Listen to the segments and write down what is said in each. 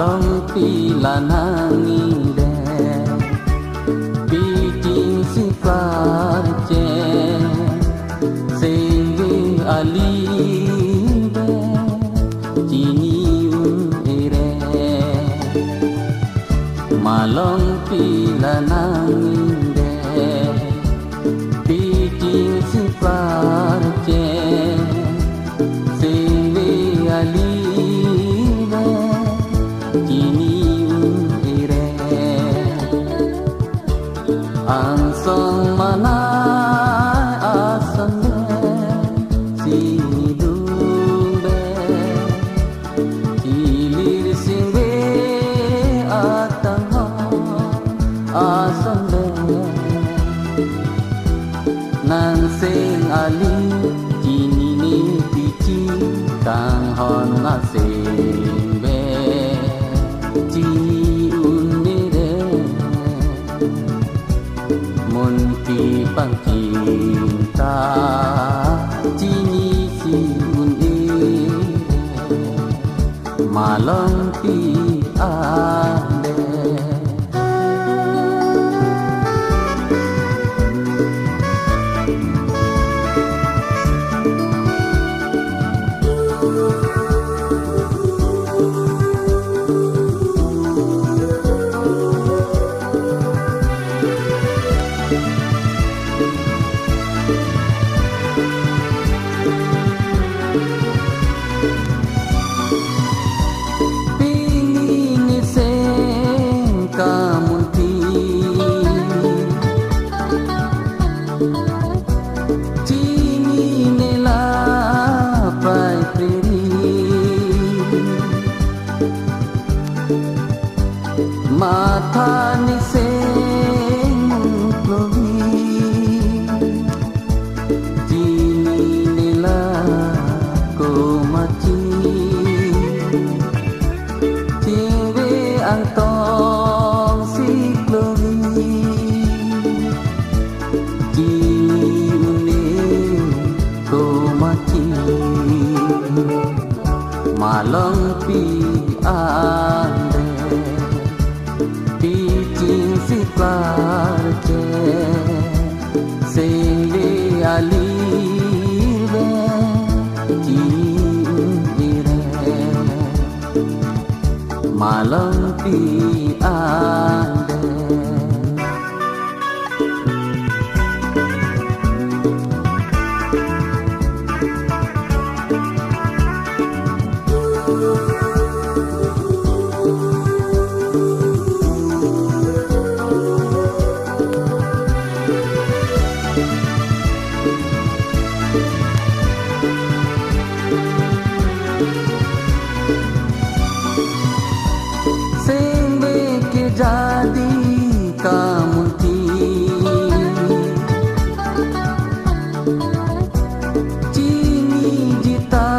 Malong pila nangide Piting si farce Sengge alibe Jini ire Malong pila nangide Piting si farce Sengge alibe Ang song manay asande sinidube Hilir singbe atang asande Nang sing ali kini ni tici kang hon asingbe Munti pang cinta Jini si uni Malong pi ande Mata ni seng mungklohi Jini nila ko maci Cingwe ang tong si klohi Jini uni ko maci Malong pi ande Piting si farce Sengge alibe Jini Malong pi ande Jadi kamunti Jini jita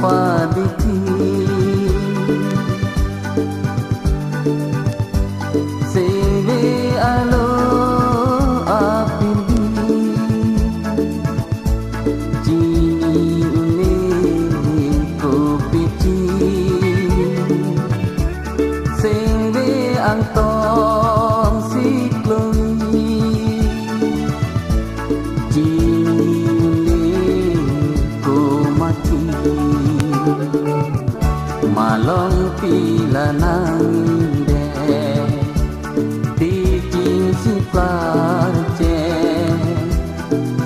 padiki Sebe alo apindi Jini uni kopici Ang tong si klohi Jini ko mati Malong pila nangide Piting si farce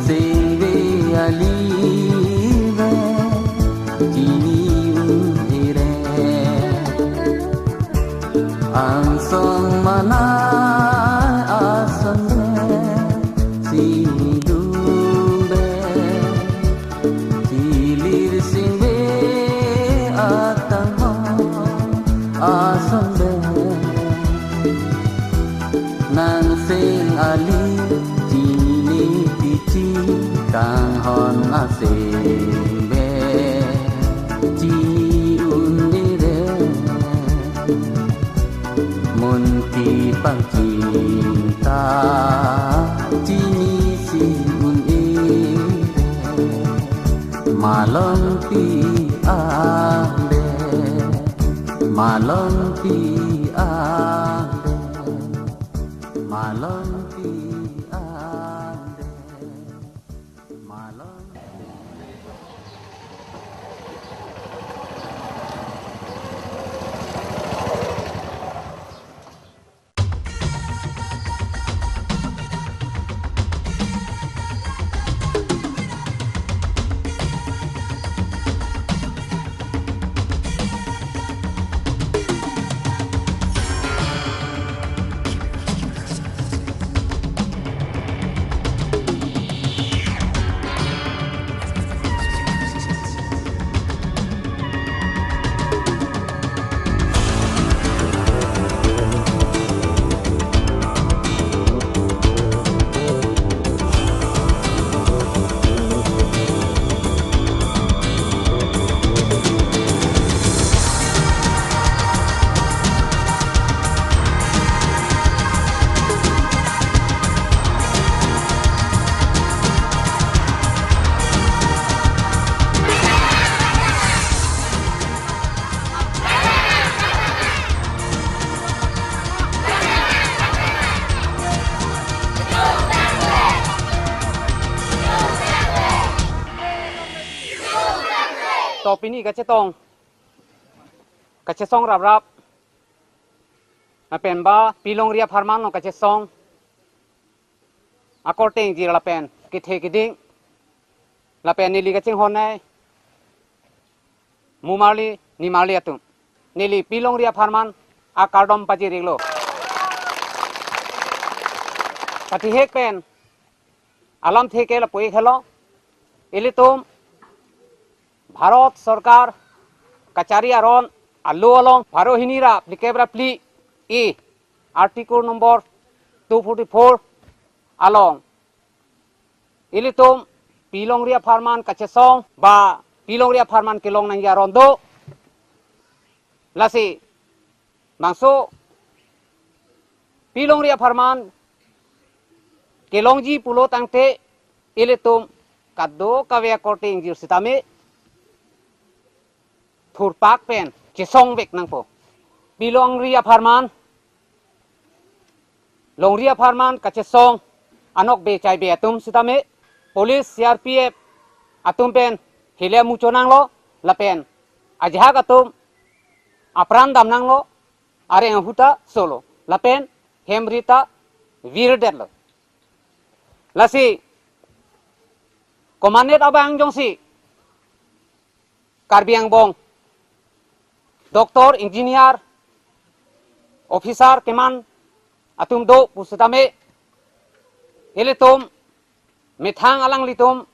Sengge alibe Jini ire Ang song manay asande sinidube Hilir singbe atang asande Nang sing ali jini tici kang hon asingbe Jini undire Munti pang cinta Jini si uni Malong pi ande Malon pi ande, malon pi ande, malon.ต่อปีนี้ก็จะต้องก็จะส่งรับมาเป็นบ่ปีลงเรียพาร์มันก็จะส่งอากอร์เตงจีละเป็นกิเทกิดิ้งละเป็นนี่ลีก็จึงฮอนในมูมาลีนิมาลีตุนี่ลีปีลงเรียพาร์มันอาการดมปัจจิริโลปฏิเหตุเป็นอาลัมเทเกละปุยขลอิลิตุมभारत सरकार कचारी आरोन आलू अलong भारो हिनीरा प्लिकेबरा प्ली ई article number 244 along ilitum pilong ria farman kacesong ba pilong ria farman kilong nang yarondo lasi mangso pilong ria farman kilongji pulo tangte ilitum kaddo kavya korting jir sitame Thurpak pen kisong bek nang po bilong ria farman long ria farman kacesong anok be chai be atum sitame police CRPF atum pen hile mucho nang lo lapen ajha atum apran dam nang lo are huta solo lapen hemrita virder lo lasi komandet abang jongsi karbiang bong Doktor, engineer, officer, keman, atum do pusatame, ilitum, mithang alang litum,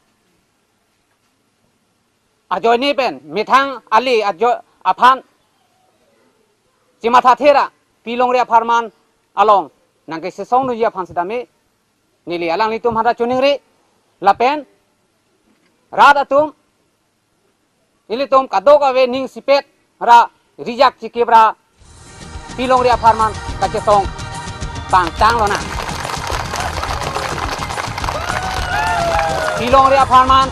ajoy ni pen, mithang ali ajoy aphan, cimatha thera, pilong ria farman along, nangke sesong nuja aphan sitame, nili alang litum hada chuningri, lapen, rad atum, ilitum kadoga we ning sipet, ra Rijak cikibra pilong ria farman kacesong pangtang lo na pilong ria farman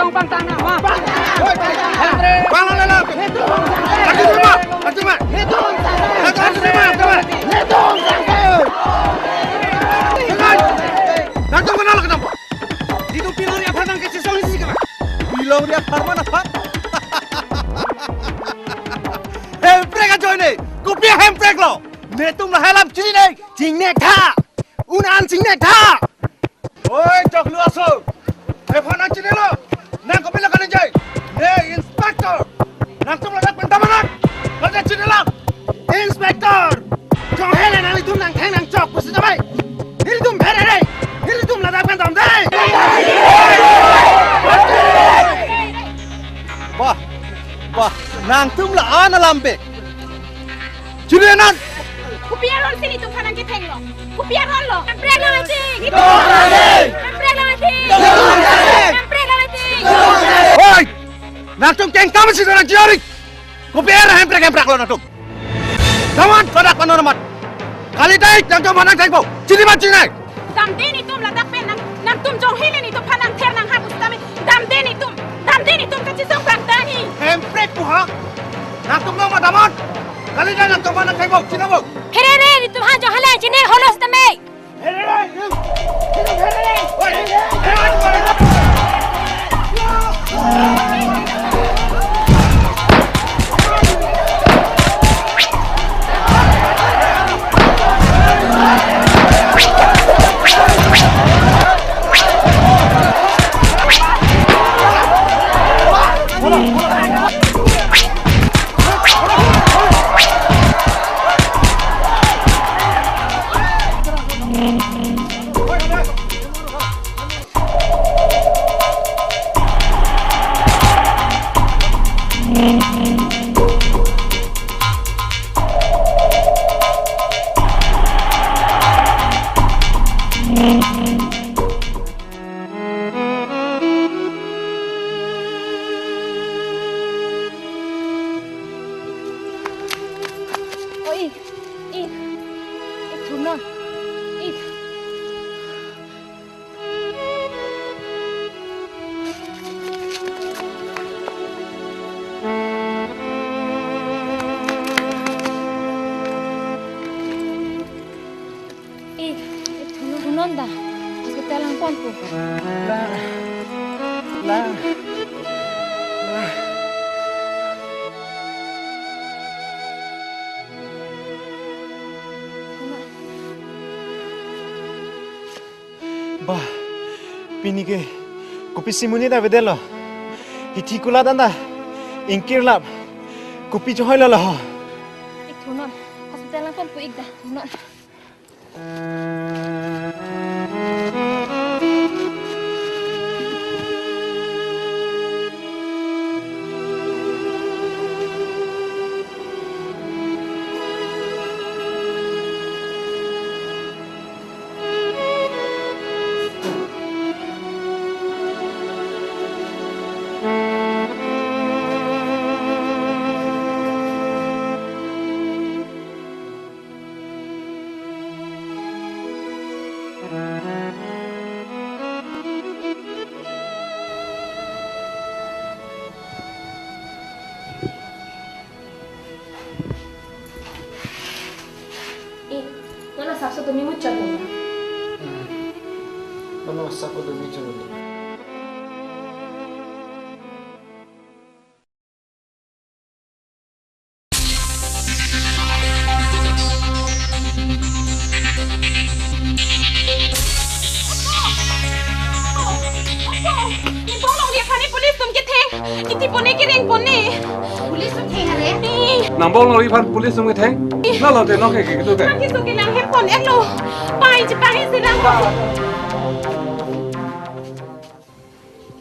tong pang tanah. Wah. Bang lah. Lagi rumah. Hitung. Nantung kenal kenapa? Itu pilon dia pernah ke sisong isi kenapa? Pilon dia pernah apa? Hemprek aja ini. Kopi hemprek lo. Netum lah helam cini nih. Cingnek tha. Unan cingnek tha. Oi, cok lu aso. Pernah cini lo. Nang kopi lah kan jai. Ne inspektor. Nang tum lah pen tamanak. Kerja cini lah. Inspektor. Cok hele nang itu nang heng nang cok pasti tabai. Ini tum bere deh. Ini tum lah pen tam deh. Wah, nang tum lah ana lambe. Cini nan. Kupiaron sini tu kanan kita lo. Kupiaron lo. Emprek lo mati. Itu lagi. Emprek lo mati. Emprek lo mati. Oi! Natum keng kamu sih orang ciarik. Kopi era hemprek lo natum. Kawan padak panoramat. Kali taik yang jom manang taik bau. Cini macam ni. Dam deni tum la dak pen nang tum jong hile ni tu panang ter nang hapus tami. Dam deni tum kecil song bang tani. Hemprek puha. Natum lo madaman. Kali taik yang jom manang taik bau. Cina bau. Herere ni tum han jong halai cine holos tami. Nonda, hospital ang ponpo. Bah, pini ke kopi simuni dah bedelo. Hiti kula danda, ingkir lap, kopi johoi lah. Ik tunon, hospital ang ponpo ik dah tunon. Nona sabso tu mi mucha pena. Ano sa ko dumi jud. Nambol lori fan police sung itheng na lo te no ke ke tu ke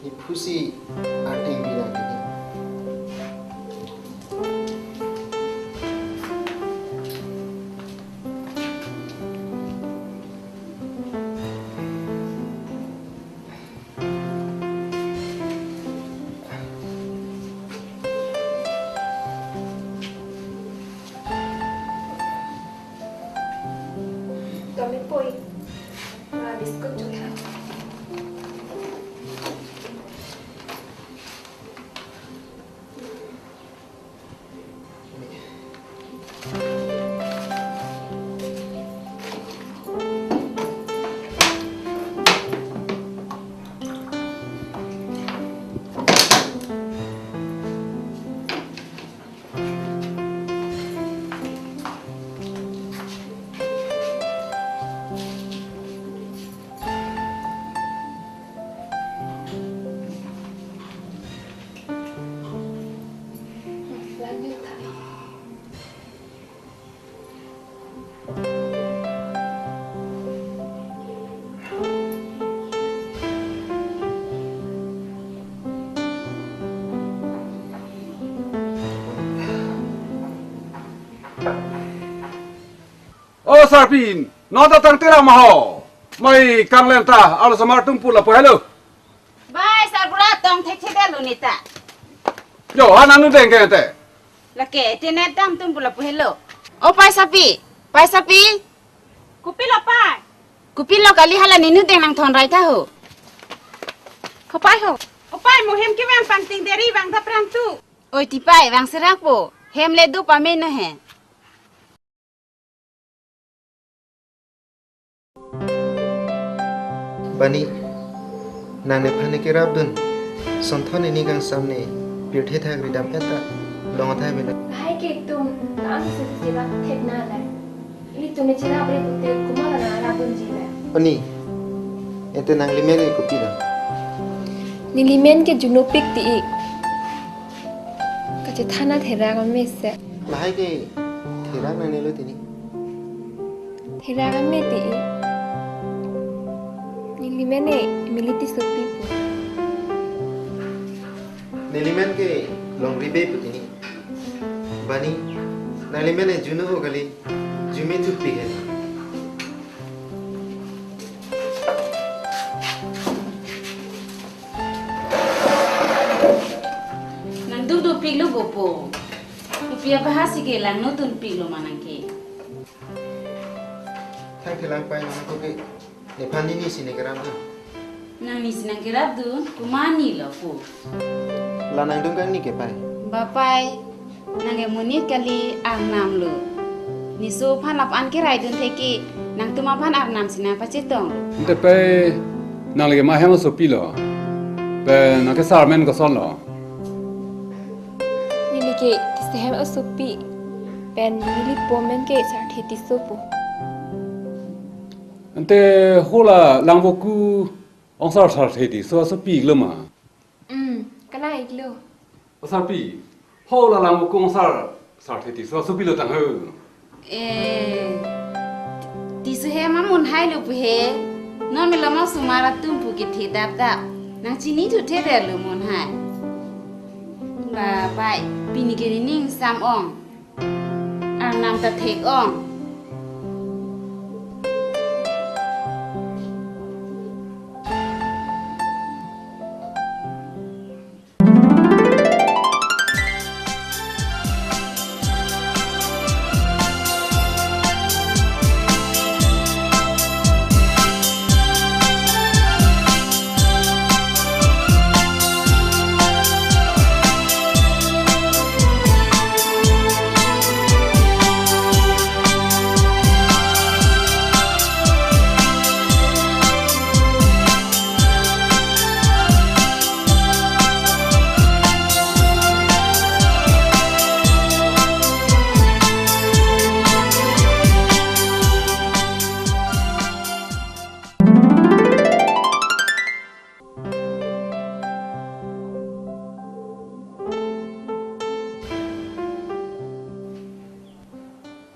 Ni pusi ating bilang ini. Kami poi. Biskut juga. sarpin nó ta tăng tera mà họ mày căng lên ta alo samar tumpu là phải lo Bye, Sarbura, tong thek thek lu ni ta. yo han anu deng ke te La ke tinet dam tum pula puhelo. O pai sapi. Kupi lo pai. Kupi lo kali hala ninu teng nang thon rai ta ho. Ko pai ho. O pai mo hem ki wang pang ting deri wang ta prang tu. Oi ti pai wang serak po. Hem le du pa me no he. Bani nang ne phane ke rabdun sonthone ni gang samne pithe thak ridam eta long thai bena Hai ke tum ang sesiba thekna la. Ini tumne chira apre putte kumara na rabun jila. Ani ete nang limene ko pida Nilimen ke junopik ti ik. Kache thana thera ga messe. lahai ke thera nang ne lo tini Thera ga me ti ik. Nilimene militi sopi pu. nelimen ke long ribe putini bani nang limene juno ho gali jume tu pige Nang du pig lu gopo. Kupi apa hasi ke lang nutun pig lu manang ke. thang thelang pai nang ko ke ne phani ni sine gram na Nang ni sinang kirap du kumani lo po. la nang dung kang ni ke pai Bapai nang e munit kali ang nam lu. Ni so phan lap an ke rai dun theki nang tuma phan ar nam sina pa chetong. te pe nang le ma hem so pi lo pe na ke sar men ko son lo Nilike tisehem asopi. Pen nili pomen ke sarthi tisopu. ante hola lang boku ong sar sar the di so so pi lo ma Kala iglo. sar pi hola lang boku ong sar sar the di so so pi lo tang ho Ti su he ma mun hai lu pu he. Non me lama sumara tum pu ki the dap dap. Nang chini tu the de lu mun hai. Bapai pini ke ning sam ong. Ar nam ta thek ong.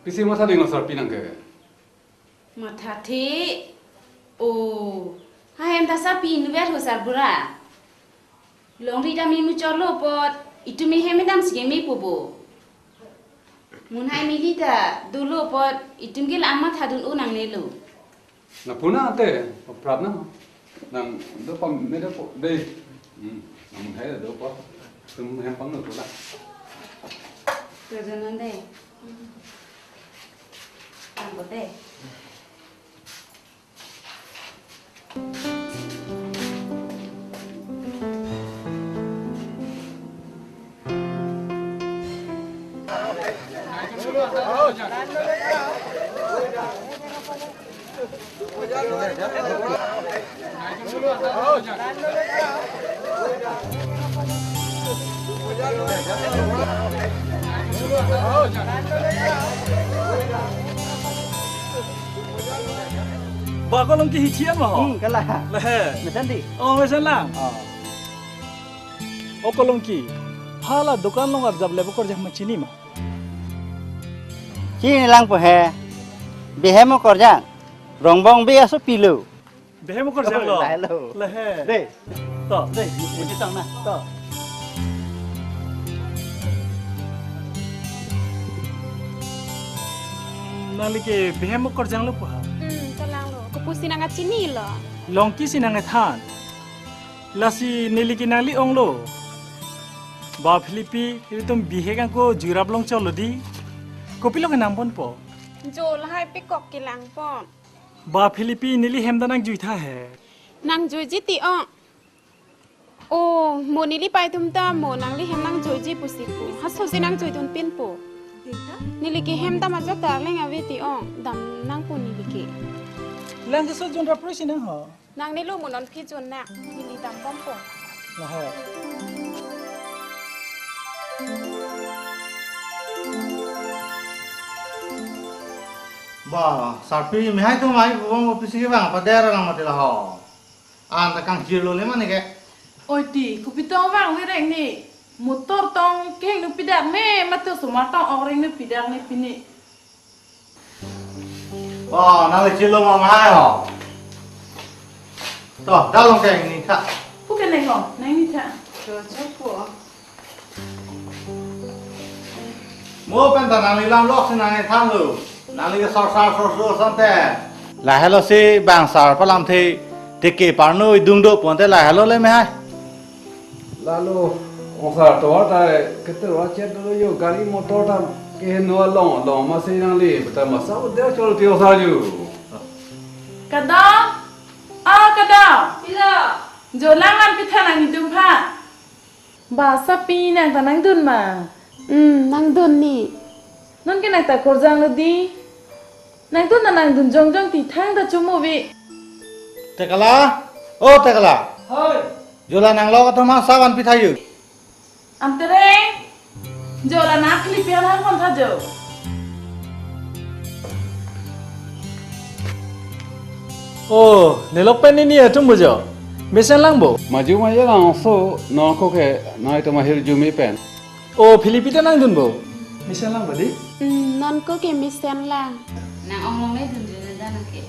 pisi ma tha ding no sar pi nang ke Matha the. O. Hai em ta sa pi nu vet ho sar bura. Long ri dam mi mu cholo pot. Itu mi he me dam sige mi pobo. Mun hai mi lita dulu pot itum gil amma thadun unang ne lu. na puna ante prab na nang do pam me do de nang hai do pa tum hem pang no la Perdonan deh. Tanggo deh. Bà có lông kia hiến mà hả? cái là Là hè. mình thân đi Mới xem lang. Ô có lông kia. Hala dukan long ab jab lebo kor jam chini ma. chi này lang po he bị he mo kor jang rong bong bi aso pilu Behe mo kor jam lo. Lại lo. Là hè. đây To. đây mình đi tông nè To. नाली के बेहे मकर जांग लो पहा Kalang lo. Kupusi nang cini lo. लॉन्की सी नंगे थान लासी नीली की नाली ओंगलो बा फिलिपी ये तुम बिहेगा को जुराब लोंग चलो दी कोपी लोग नाम बन पो Jol hai pikok kilang pom. बा फिलिपी नीली हेमदानंग जुइथा है Nang joji ti o. Oh, mo nili pai tum ta mo nang li hem nang joji pusipu. Haso si nang joi tun pin po. Nili ki hem ta ma jo tar leng awe ti o. Dam nang po nili ki. लंग सो जोन रप्रो सी नंग हो Nang nilu mo non ki jon na. Nili dam pom po. ना है Bah, sapi mihai tu mai buang ofis ke bang, pada orang mati lah ho. Anda kang jilo le mana ke? Ôi đi, cô biết tao vàng với anh nè, một tao tao cái nó bị đạc nè, mà tao số mà tao ở đây nó bị đạc nè, pin nè. Bah, nang jilo mau mai ho. Toh, dah long keng ni kak. Phúc cái này hả? Này đi thà. Cho po. Mua pen ta nang lam lok sin nang tham lu. Nang li sar sante. Lah hello si bang sar palam thi tiki parno dung do ponte lah hello le mihai. Lalu orang tua dah kita orang chat dulu yo kali motor dah ke nual long masih yang ni betul masa dia cakap dia sahaja. Cái đó, cái đó. Bây giờ, giờ lang ăn cái thằng này đừng pha. Bà sắp pi nàng ta nàng đun mà. Nang dun ni. Nên cái này ta cố gắng là đi. Nàng đun là nàng đun jong jong thì thang ta chung một vị. Tekala? Oh tekala. Thôi. Jola nang lo ka ma sawan pithayu. Am tere. Giờ là nát clip ya lang con tha giờ. ओ नेलोक pen ni ya tum bojo mesen lang bo Maju maju langsung nak kau ke naik tu mahir jumi pen. ओ फिलिपी ता नंग दुन बो mesen lang badi Non ko ke misen lang. Nang ong long le dun dun dan ke.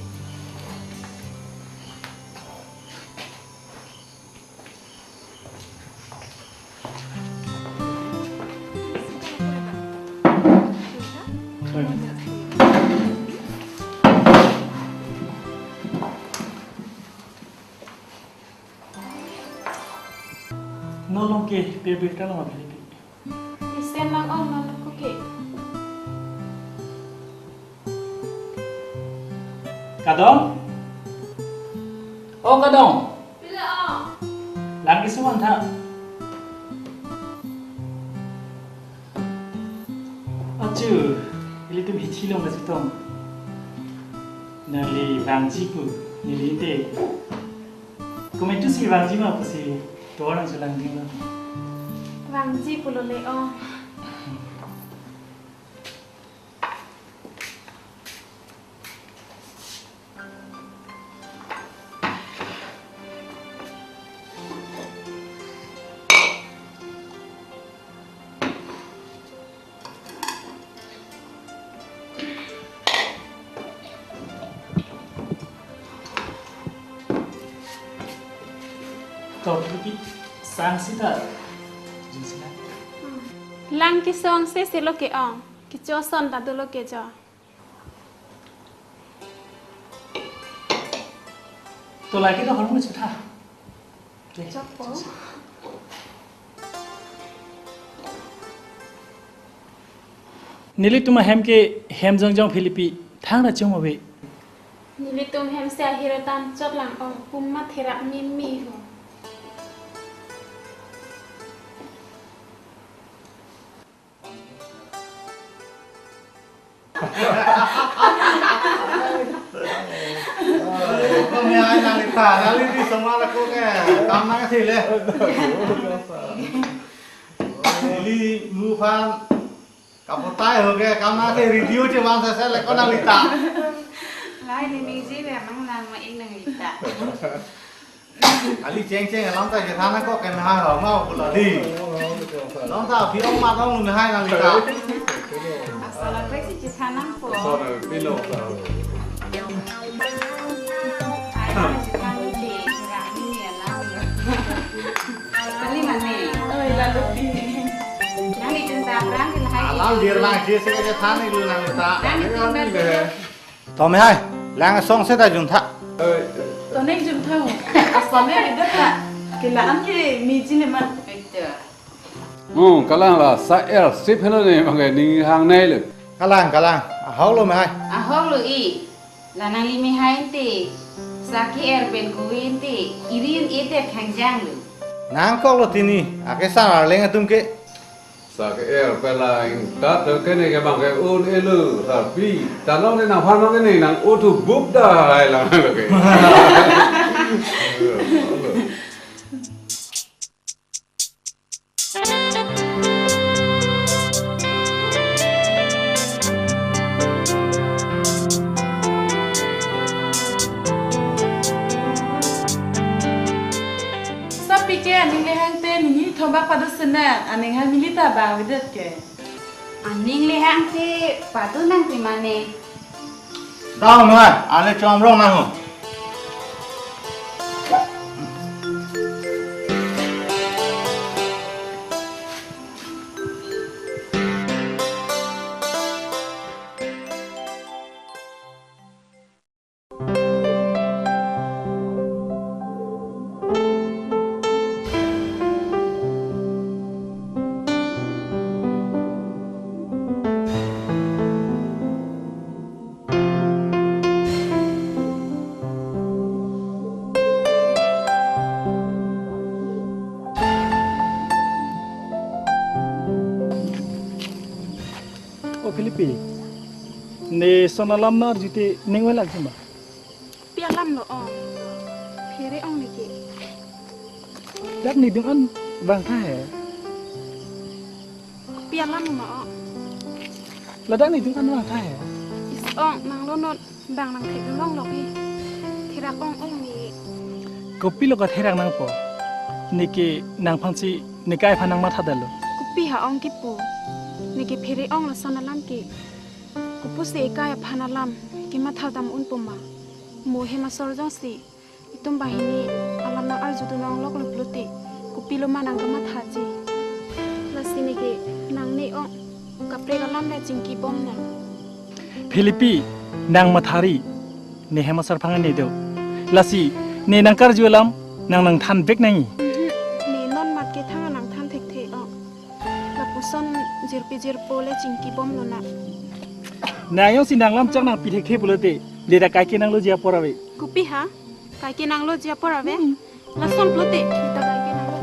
nolong ke bebek ta long Philippi Misen lang ong non ko ke. kadong oh kadong Bila o. lagi suman tha achu ili tu hithi long ba chitong nali bangji ku nili te komentu si bangji ma pasi to orang selang ding Wang ji pulo le o. to Philippi sang sita jinsina Lang ki song se se lo ke ong. Ki cho son ta do lo ke cho. to lagi to hormo chutha Cho po. nili tuma hem ke hem jong jong philippi thang na chong abe Nili tum hem se ahiratan chot lang ong. Pumma thera min mi ho. Không nghe ai nang li ta, nang li di semua lah ko ke. Kam nang thi le. Li mu phan kapotai ho ke, kam nang thi review che bang sa le ko nang li ta. Lai ni mi ji le mang lang ma ing nang ita. Ali cheng cheng long ta ke thang ko ke na ho mau ko la di. Long ta phi ong ma ong lu hai nang li ta. Asal pek si citanang po. Sorry, bilo. Ai si citanang di ra ni ya lang. Kali mana? Ôi là lúc đi. Nang ni cinta perang ke hai. Al dir lang chia sẻ cái tháng này luôn nàng ta. Tao mày hay, lang song sẽ ta dùng thạ. Tao nên dùng thâu. Sao mẹ đi đất à? Cái là ăn gì mì chín này mà. Cái là sai ship hết rồi mà cái đi hàng này rồi. Cái lang, hao luôn mày hay. Hao luôn ý. Là nàng li mày hay thì, saki ben kuin thì, irin ete khang jang luôn. Nàng có lo tini, cái sao là lên tung cái. Sa cái phải là đắt cái này cái bằng cái ôn elu sa pi, ta nói nên nàng phan nói cái này nàng ô thu búp da hay là cái. Anh le hang tên ni thong bak pada sena aning ha milita ba widet ke aning le hang te patu nang primane Đâu mày ơi, anh lên cho ông rong nào. Philippines ne sonalam nar jute nengwe lag jamba pialam lo on phere on ni ke dat ni dung an bang tha he pialam ma on la dat ni dung an bang tha he is on nang lo not bang nang thek long lo pi thira on ni kopi lo ka therang nang po nike nang phangchi nikai phanang ma thadalo kupi ha on ki pu niki phere ong la sonalam ki kupu se kaya phanalam ki mathadam un puma mo he ma sorjong si itum bahini alam na arjudu nang lok lok luti kupi lo manang ma thaji la sini ki nang ne ong kapre galam na jingki bom na Philippi nang mathari ne hema sar phangan ne do lasi ne nang kar jualam nang than bek nai ne non mat ke thang nang than thek the ong la puson jirpi pole jingki bom lo na na yo sinang lam chang nang pi thek the pulote le da kai ke nang lo jia porabe kupi ha kai ke nang lo jia porave la son plote kita kai ke nang lo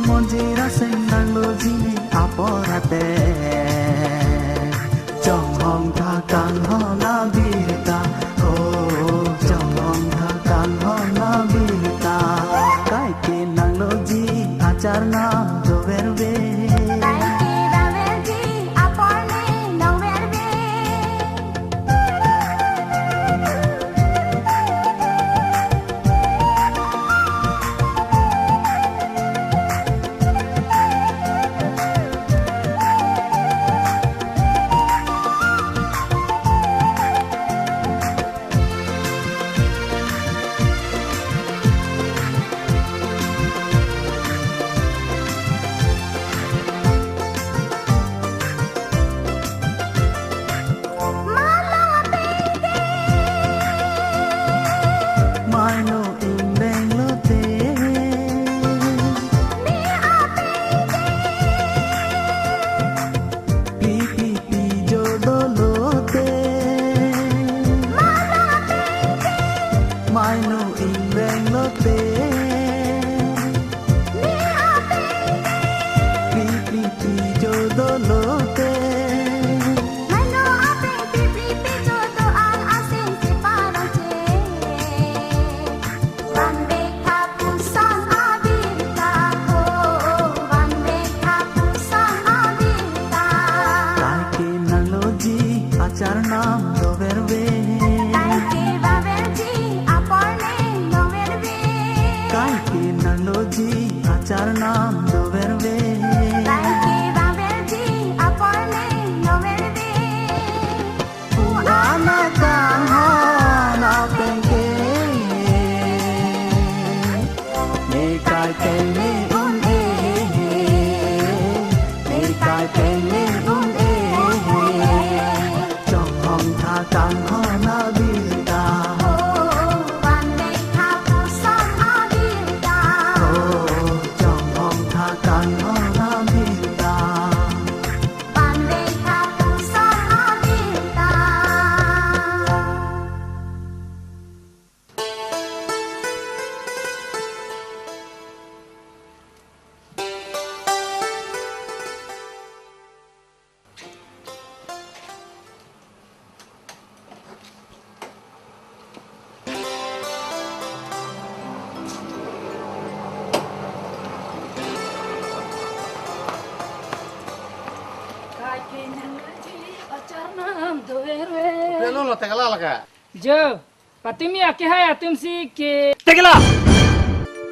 Monjira sing nang lo jini aporate काय की नलो जी आचार नाम दो वेरवे काय की बाबेल जी अपने no Verve आना काम हो ना पेंगे ने काय पेंगे उन ने काय पेंगे उन trong hồng tha càng ho na bilta ban đây tha pu sam a bilta trong hồng tha càng ho na bilta ban đây tha pu sam a bilta Pelo lo tegala laka. Jo, patimi ake hai atum si ke Tegala.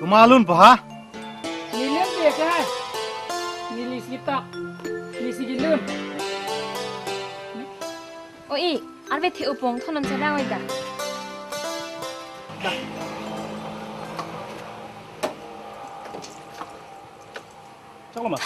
Kumalun paha. nilim de ke hai. Nilis kita. Nisi gilum. Oi, arbe the upong thonan sadang oi da. Chalo ma.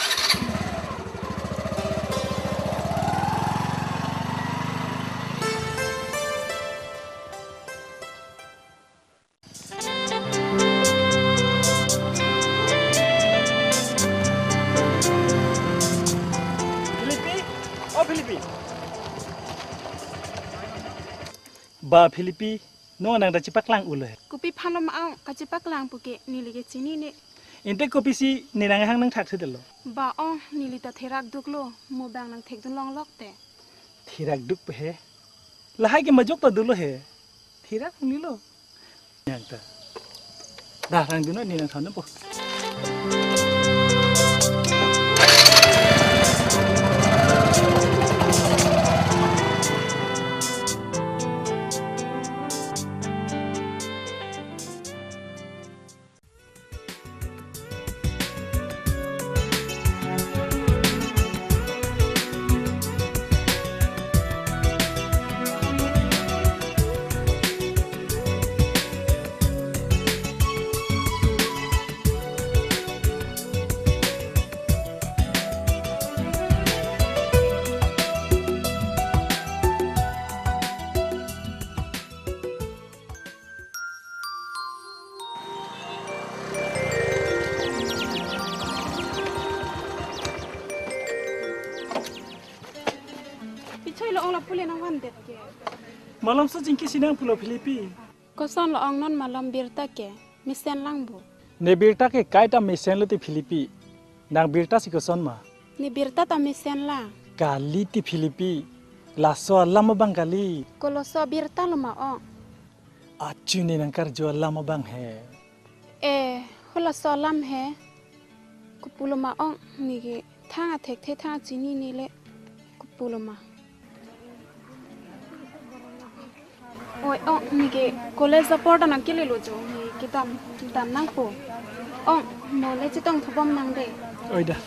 Ba Philippi no nang da cipak lang ulo. Kupi phanom ang kajipak lang puke nili ke chini ne. Inte kopi si ninang hang nang thak thedelo. Ba ong nili ta therak duklo mo bang nang thek dun long lok te. Thirak duk he. Lahai ke majok ta dulo he. Thirak nilo. Yang ta. Dah rang duno ninang thon po. Pichai lo ong la pule nang wan det ke. Malam sa jingki sinang pulo Philippi. Koson lo ong non malam birta ke. Misen lang bu. Ne birta ke kaita mesen loti Philippi. Nang birta si koson ma. Ni birta ta misen la. Kali ti Philippi. La so lama bang kali. Kolo so birta lo ma ong. Acu ni nang karjo lama bang he. Hola so lam he. Kupulo ma ong ni ke thang a thek the thang chini ni le. Kupulo ma. Oi ong ni ke college support na kile lo jo ni ke dam nang po. Ong mo le chi tong thobom nang de. Oi dah.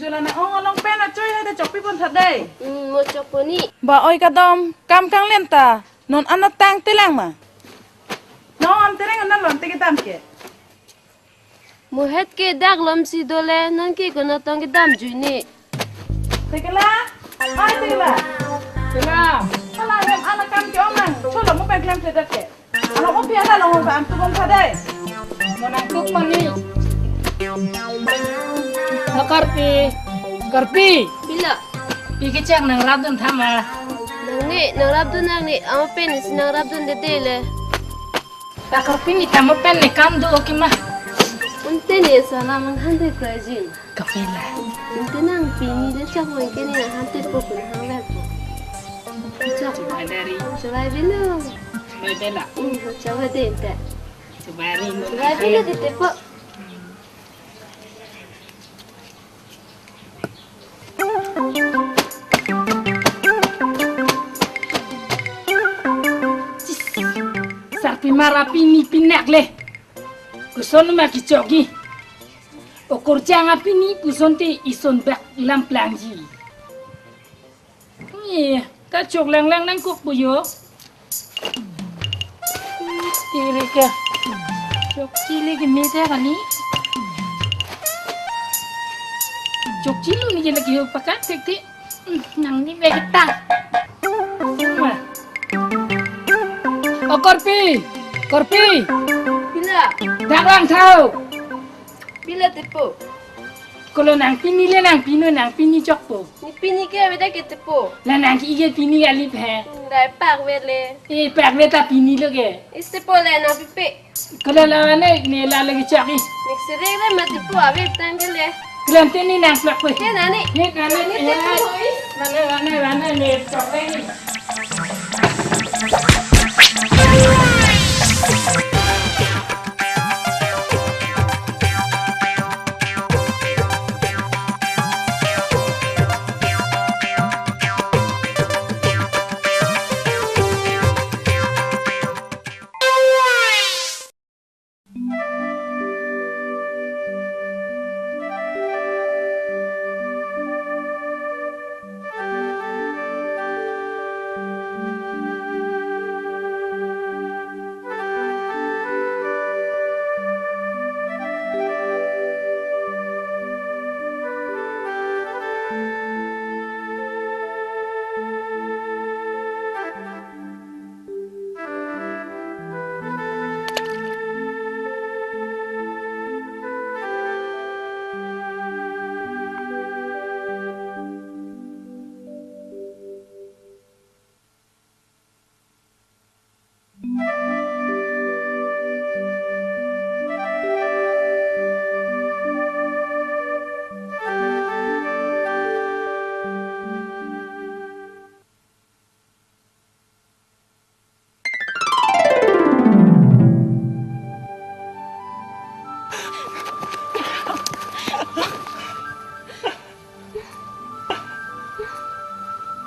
Julana ong along pen a choy hai da chok pi pon that dai. Mo chok poni. Ba oi kadam kam kang lenta non ana tang telang ma. No am tereng ana lon te kitam ke. Mo het ke dak lom si dole nan ki kono tong ki dam juni. Tekela. Ai tekela. Tekela. Hala rem ana kam ke omang. Cholo mo pen klam te dak ke. Ana mo pi ana long ba am tu bom thadai. Mon ang tuk pani. Hakar pi. Garpi, Bila, pergi cek nang radun thama. nang rabdun nang ni, ama penis nang rabdun dede le. Tak garpi ni thama pen ni kam do oke mah. Unte ni sana mang hante krajin. Kapila. Unte nang pini le cak mang kini nang hante pokun hang le. Cak Dari coba bila. bela. Coba dente. Sebari mo. Coba bila dete po. Sarpi marapi ni pinak le. Kuson ma kicogi. Okor jang api ni kuson te ison bak lam plangji. Ni ka chok lang lang nang kok buyo. Tiri ka. Chok chili ke mete kani. Chok chili ni je lagi pakat sekti. Nang ni vegeta. Oh Korpi, Korpi, Bila, dak lang tau. bila tepo. Kalau nang pini le nang pino nang pini chok po. Ni pini ke beda ke tepo. La nang ki ige pini galip hai. Dai pak wele. Pak le ta pini loge. Iste po le na pipe. Kalau la ne la lagi chaki. Nek sere le ma tepo ave tangele. Kelam teni nang plak po. Ke nani? He kana Ni tepo. mana ne chok ni.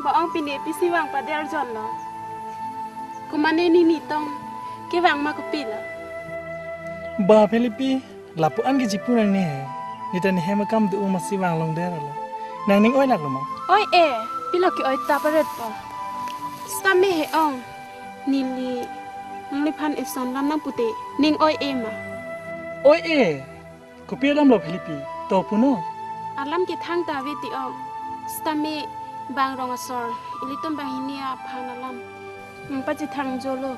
Baong pini pisi wang padel jon lo. Kumane ni tong ke wang ma kupila. Ba Filipi, lapu an ke jipu nang ni hai. Ni tan he makam du masih wang long der lo. Nang ning oi nak lo mo. Oi pila ki oi ta paret po. Stame he ong nili nang pan eson lam nang pute ning oi ma. Oi ko pi lam lo Filipi. To puno. Alam ki thang ta veti ong. Stame bang rong asor ilitom bahinia phanalam. Pachi thang jolo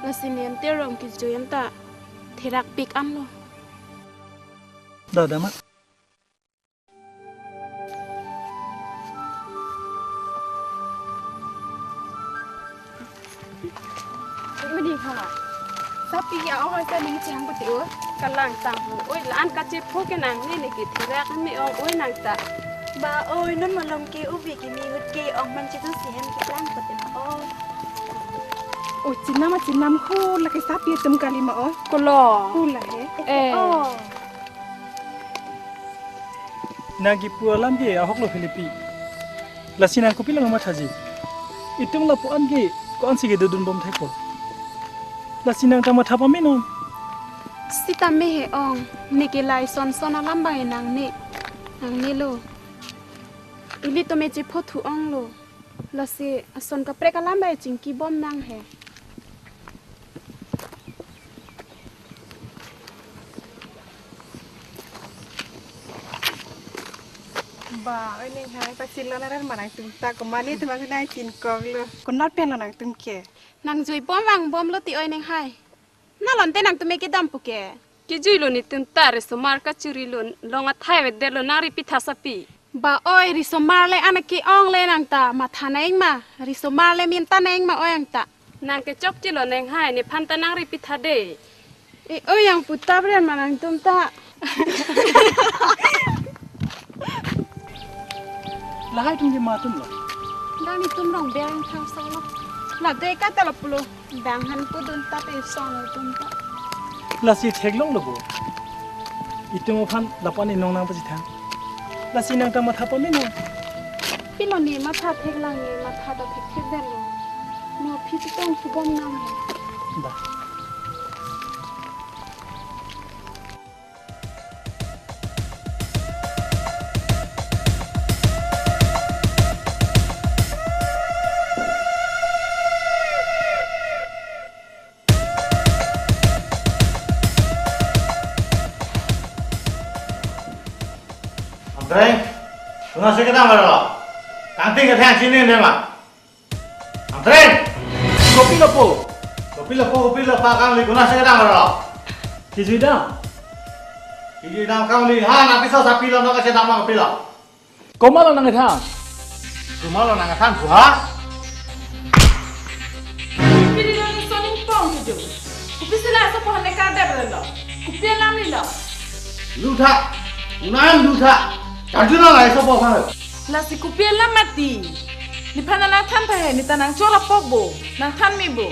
lasinen terong ki joyanta therak pik amlo. Da mak. Mudi kha. Sapi ya oi ta ning chang pati o. Kalang tang oi lan ka che pho ke nang ni ki therak me ong oi nang ta. Bà ơi, nó mà lòng kia ubi cái mi hút kia ông mình chỉ có xì hem cái lang bật mà ơi. Ôi chỉ năm khu là cái sapi tầm kali mà ơi. Cô lo. Khu là hết. Nang ki pu lam ge ahok lo Filipi. La sinang ko pilang ma thaji. Itung la pu an ge ko an si ge dudun bom thai ko. La sinang ta ma thapa me non. Sita me he ong ne ke lai son son alam bai nang ne lo. Ili to me che photu ong lo. La se son ka prek alam bai ching ki bom nang he. Bà ơi nên hai bác xin lo nó mà nàng tung ta có mà đi thì mà cái này chín con luôn. Còn nót pen là nàng tung kẻ. Nang jui bom wang bom lo ti oi neng hai. Na lon te nang to me ke dam pu ke. Ki jui lo ni tum ta re so mar ka churi lo longa thai ve de lo nari pitha sapi. bà ơi risomar le anak ki ong le nang ta mà thà anh mà risomar le miên tan anh mà oi ang ta nàng cái chốc chỉ là nàng hai này phan ta nàng repeat thà đê ơi yang puta bren mà nang tum ta là hai tung gì mà tum rồi đang đi tum rong beng thang sao lo là đây cả ta là pulo bang han pu dun ta pe song lo tum ta là si thèn long rồi itu mau phan là pan inong nang pasi thang là si nang ta mà thapa mấy nong pi lo ni ma tha thek lang ni ma tha ta thek thek den lo mo phi ti tong su bom nam ba Đấy, chúng ta sẽ cái nào mà rồi? Càng tin cái thằng chín lên đây mà. Làm thế. Kopi lopo, kang li guna sẽ cái nào mà rồi? Cái gì đó? Kang li, ha, nanti so sapi lo nó cái sẽ đam mà kopi lo. Kau malah nang thang? Cuma lo nang than gua. Pilih lo ni soning pong tu. Kupi sila sa pohon nak ada berlo. Kupi lam ni lo. Luta, luta. Jangan lo lagi sopo kan? La si kupi lam mati. Ni pana la than pahe ni tanang chora pok bo. Nang than mi bo.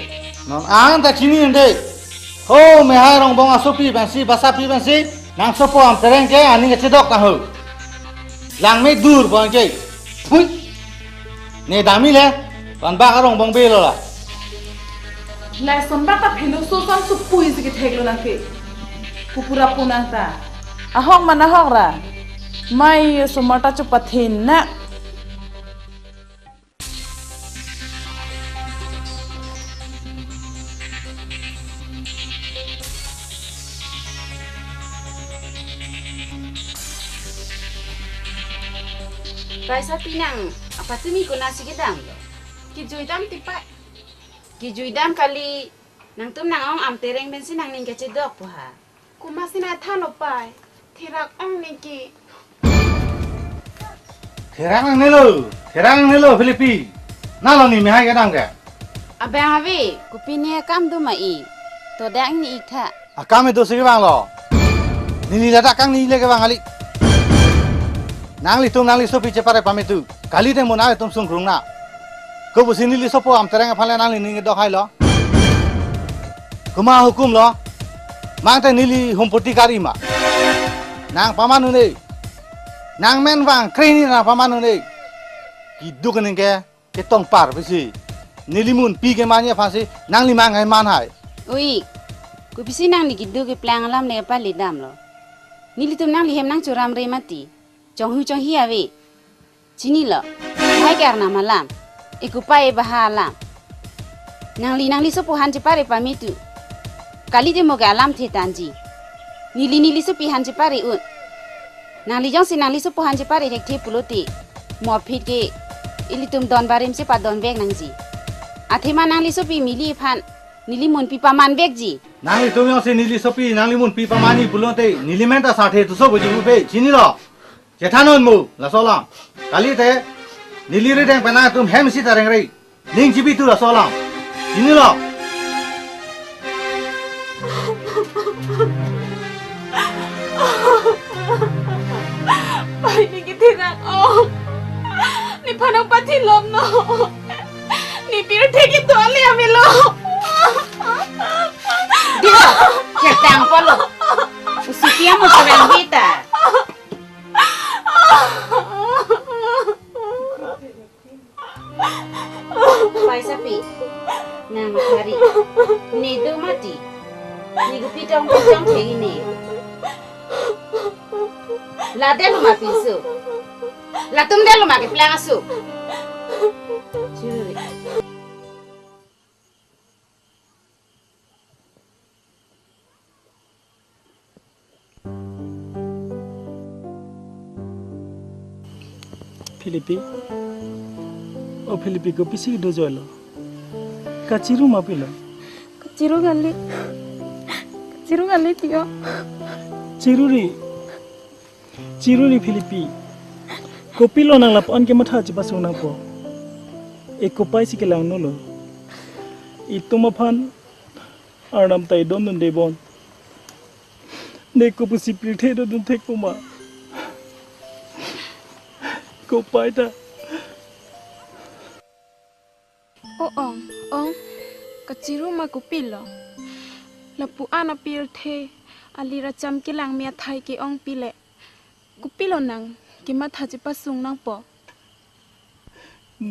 Non ang ta chini ende. Ho me hai rong bong asopi bansi basapi bansi. Nang sopo am tereng ke ani ke cedok ta ho. Lang me dur bong ke. Pui. Ne dami le. Ban ba rong bong be lo la. La somba ta phelo so sam su pui si ke theglo na ke. Kupura punang ta. Ahong mana hong ra. Mai somata chu pathin na. Paisa pinang apa tu mi guna si gedang lo. Ki juidam tipa. Ki juidam kali nang tum nang ong am tereng bensin nang ning kece dok puha. kuma sina tha lo pai thirak ong ni ki Terang nelo Filipi. Nalo ni me hai cái đam ke. Abang avi, kupinia kam tu mai. To dang ni ikha. Akam itu sih bang lo. Nini lada kang ni le ke bang ali. Nang li tum nang li sopi cepare pamit tu. Kali te mona tum sung krung na. Ko bu sini li sopo am terang phale nang li ni dok hai lo. Kuma hukum lo. Mang te nili humpoti kari ma. Nang pamanu ni. Nang men bang krini na pamanu ni. Ki dukan ke tong par bisi. Nilimun pi ke manya phasi nang li mang hai man hai. Ui, kupisi nang ni kidu ke plang alam le pa le dam lo. Nili tum nang li hem nang churam re mati. Chong hi avi. Chini lo. Hai karna malam. Ikupai bahalam. Nang li sopo han cepare pamitu. Kali je moga alam the tanji. Nili sopi han cepare un. Nang li jong si nang li sopo han cepare rek the puloti. Mo phit ke ilitum don barim se pa don bek nang ji. Athema nang li sopi mili phan nili mun pi paman bek ji. Nang li tum yo se nili sopi nang li mun pi pamani pulote nili menta sathe tu so buji pe chini lo. Jethanon mu la solam. Kali te nili re deng pana tum hem si tareng rei. Ning jibi tu la solam. Chini lo. Pai ni kitirak oh. Ni panang pati lom no. Ni pir theki to ali amilo. Dia, ketang polo. Usitia mo kurang kita. Pai sapi. Nang hari. Ni tu mati. Ni kupitong thegi ni. La delu ma pisu. La tum delu ma ke plang asu. Curi. Filipi. Oh Filipi ko pisi do joilo. Kaciru ma pilo. Ciru gali tio Ciruri Filipi. kopi lo nang lapon ke matha ci pasung nang po e kopai si ke lang no lo itu mapan arnam tai don don debon ne ko pusi pilthe do don thek puma kopai ta ong kaciru ma kopi lo lapu ana pilthe alira cham ki lang mia thai ki ong pile kopi lo nang ki matha ci pasung nang po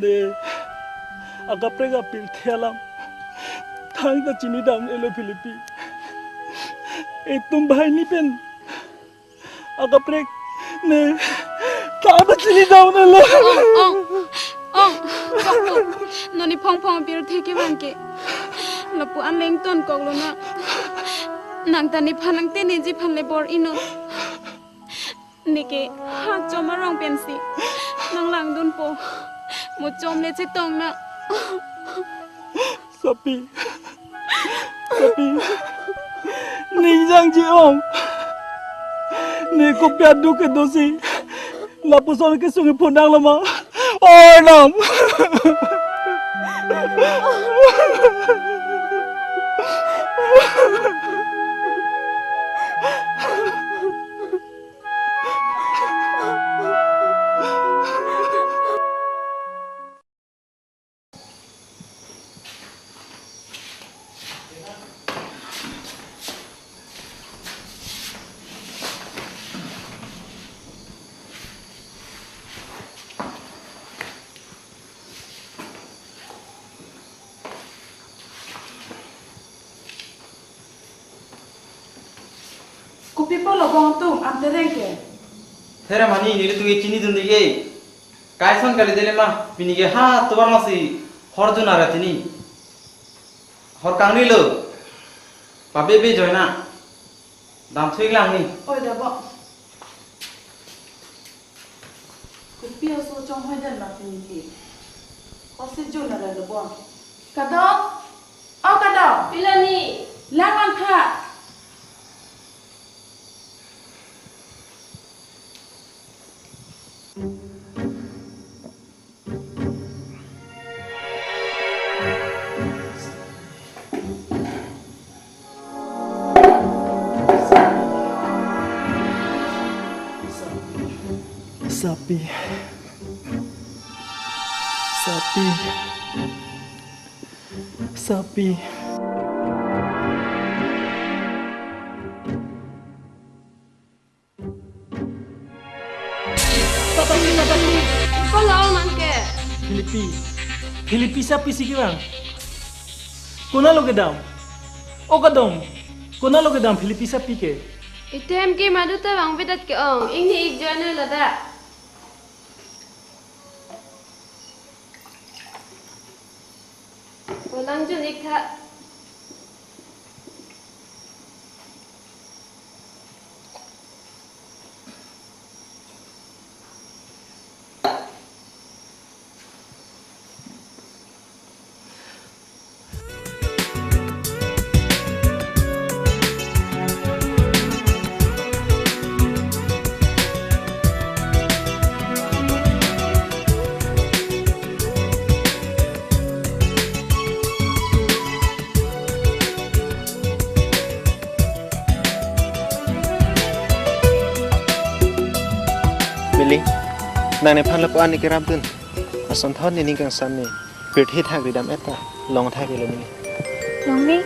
ne aga prega pilthe alam thang ta chini dam elo Philippi e tum bhai ni pen aga preg ne ta ba chini dam elo ong choklu noni phong pilthe ki bangke lapu an leng ton kok lo na nang tani phanang te ni ji phanle bor ino nike ha choma rong pensi nang lang dun po mo chom le che tong na Sapi ning jang ji ong ne ko pya du ke dosi lapu son ke sungi phonang lama oi nam kopi polo bong tum ante rengke Thera mani ni tu ye chini dun dige kaison kali dele ma pini ge ha to bar masi horjun aratini hor kangni lo pabe be joina dam thik lang ni oi da bo kopi aso chong hoi den na pini ki osi jo na la bo kadong pilani langan tha Sapi Kalau nangke. Philippi sapi sikirang kona lo gedam o kadom kona lo gedam Philippi sapi ke Item ke madu ta bang bidat ke ong ingni ik jana lada. Ulang jun ik tha. nang ne phan la pan ni keram tun ason thon ni kang sam ni pirthi thak ri dam eta long thak ri lo ni long ni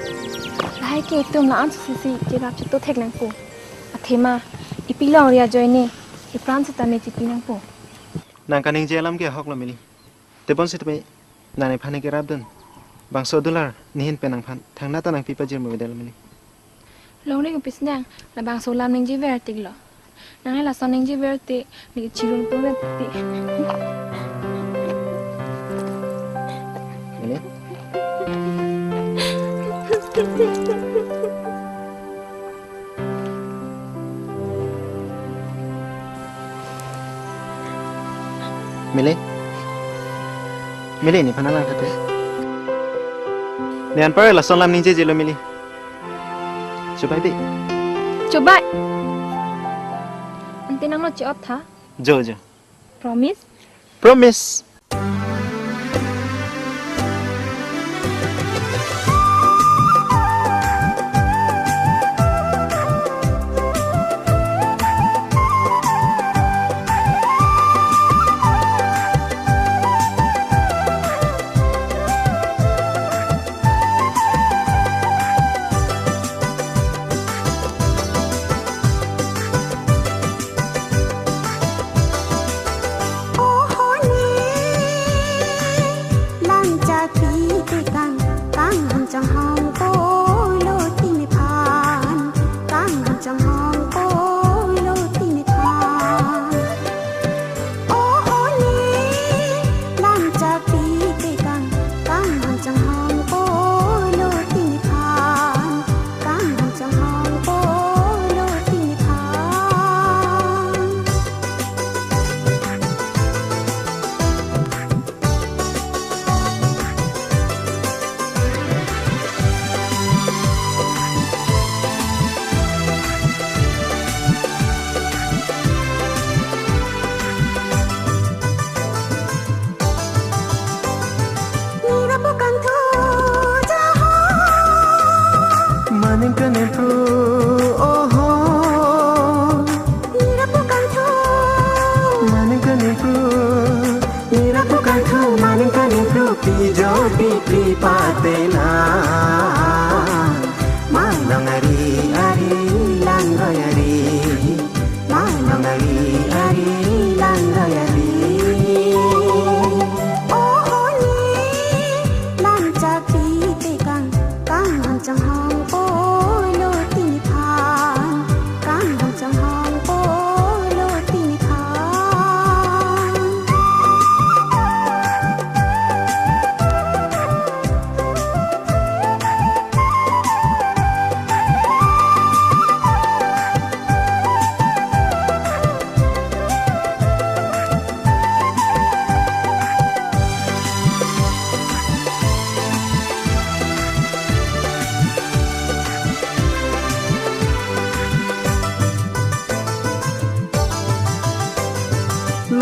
lai ke tum la an si je rap chu to thek lang po athema ipi long ria joy ni i pran sa ta me chi pi nang po nang kaning je lam ke hok lo mili te bon se te nang ne phan ni keram tun bang so dollar ni hin penang phan thang na ta nang pi pa jir mo bedel mili long ni ko pisnang la bang so lam ning ji ver tik lo nang la son ning ji ver ti ni chirun po na ti mili mili ni phana lang thate nian par la son lam ning je je lo mili chubai bi chubai ante nang lo chi op tha jo jo promise promise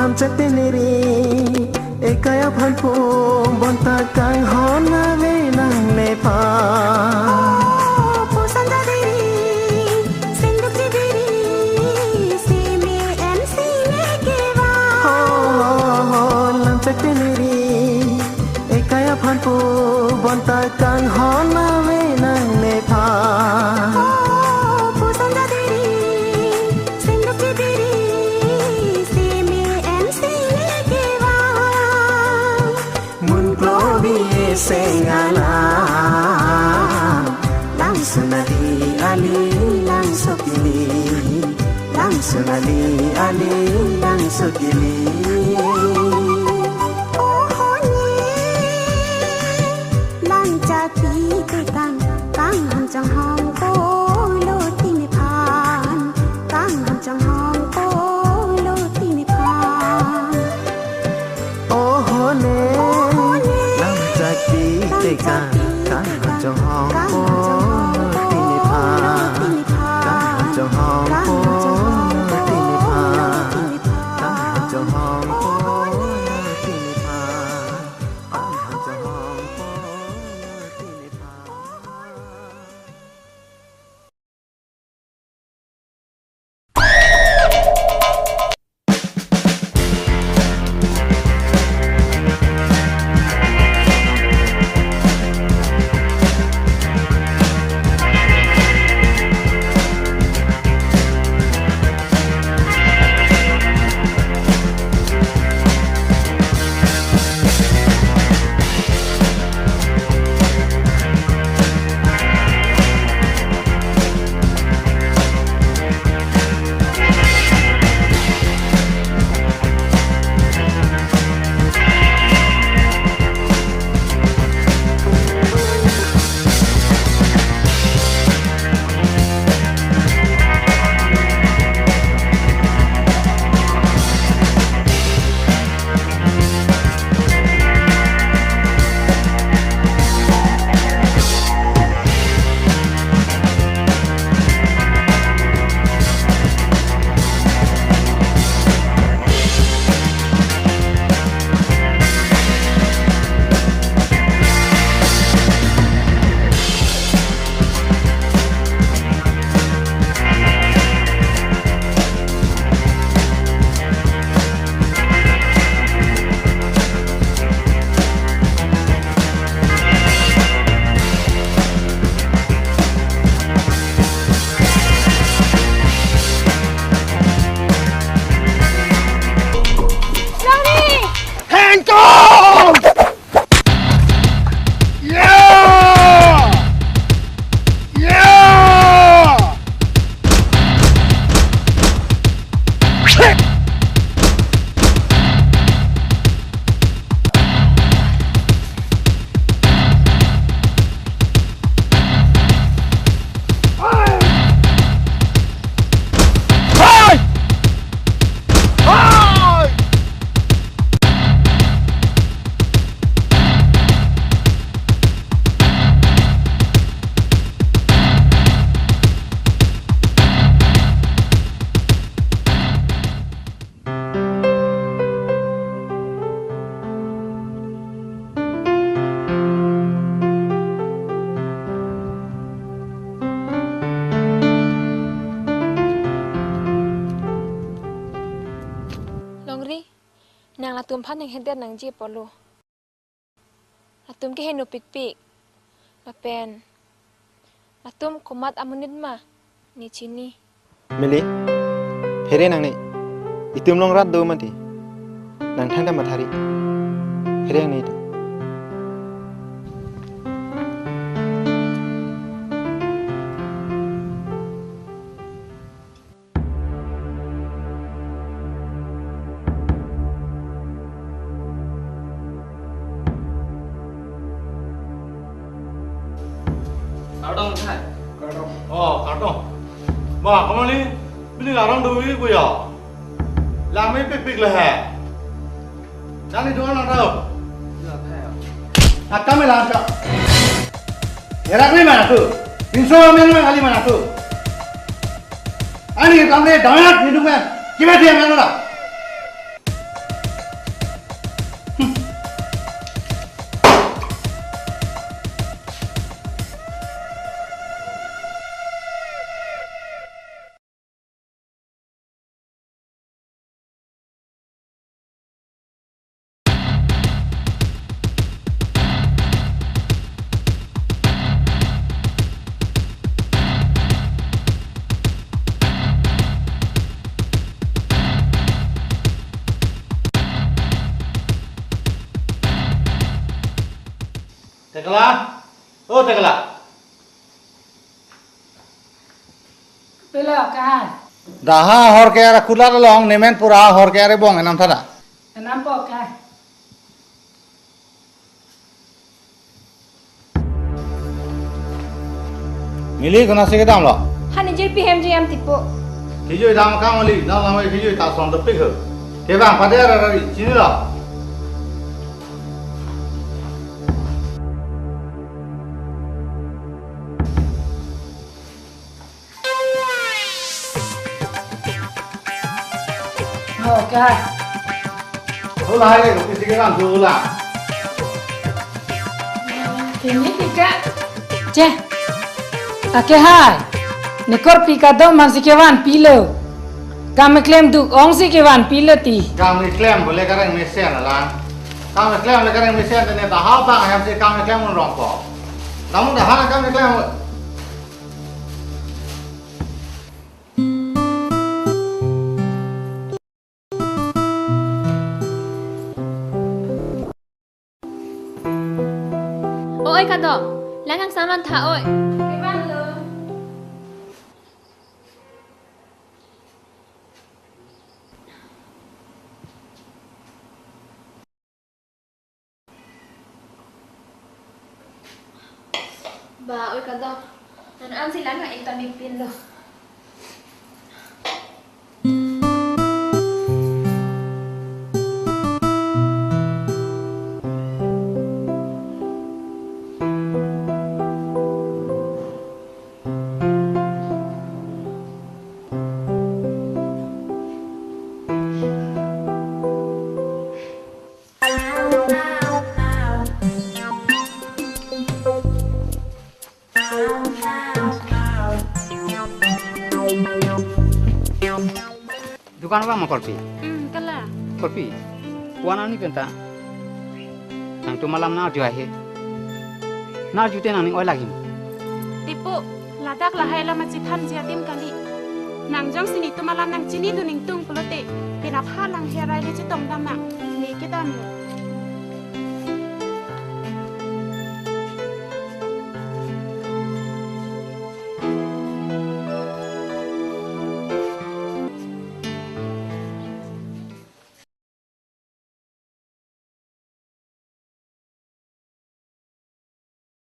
nam chắc tên neri ekaya phan po bonta kang hona ve nang ne pa nam chắc tên neri ekaya phan po bonta kang hona ve nang ne pa Sengala langsung ali langsung kili langsung ali langsung kili oh ni lanjati tekang kang ham jang hong ko lo ti mi phan kang ham jang hong ko lo ti mi phan oh ne Kang trong hong po tini pha kang trong hong po tini pha kang trong hong po tini pha kang trong hong po tini pha นางละตุมพันยังเห็นแต่นางจีบปอลูละตุมก็เห็นหนูปีกละเป็นละตุมคุมัดอามุนิดมานี่ชินี่ Meli, phere nang ni, itum long rat do mati, nang thanda mathari, phere yang ni itu. Kartong hai. Kartong. Oh, kartong. Wah, kamu ni beli larang dulu ku ya. Lama pik lah hai. Jangan itu orang tahu. Nak kami lah tak. Erak ni mana tu? Insya Allah kali mana tu? Ani kami damat hidup kan? Kima dia mana lah? Tegala, oh tegala. Pela kan? Dah hor kaya kular long nemen pura hor kaya bong enam thada. Nampak kan? Mili kena sikit dam lo. Hani jadi PMJM tipu. Kijui dam kam mili, dam lama kijui tak son tepik ho. Kebang pada ada sini lo. Okay. Thôi là hai cái sikit dam tu lah. Ini tiga. Je. Ake hai. Nikor pika do masih kewan pilo. Kami klaim duk ong si kewan pilo ti. Kami klaim boleh kerana mesin lah. Kami klaim boleh kerana mesin tu ni dah apa yang si kami klaim pun rongkok. Namun dah hana kami klaim. Ôi cả đỏ, lá ngang sáng loan thả ôi. Cái ban lớn. Bà ôi cả đỏ, nó ăn xin lắm là anh ta bị pin rồi. Dukan apa mau korpi? Kala. Korpi. Wana ni penta. Nang tu malam na jual he. Na jute nang oi lagi. Tipu, ladak lahai lama citan jiatim kali. Nang jong sini tu malam nang cini tu ning tung pelote. Pinap halang herai le citong damak. Ni kita mu.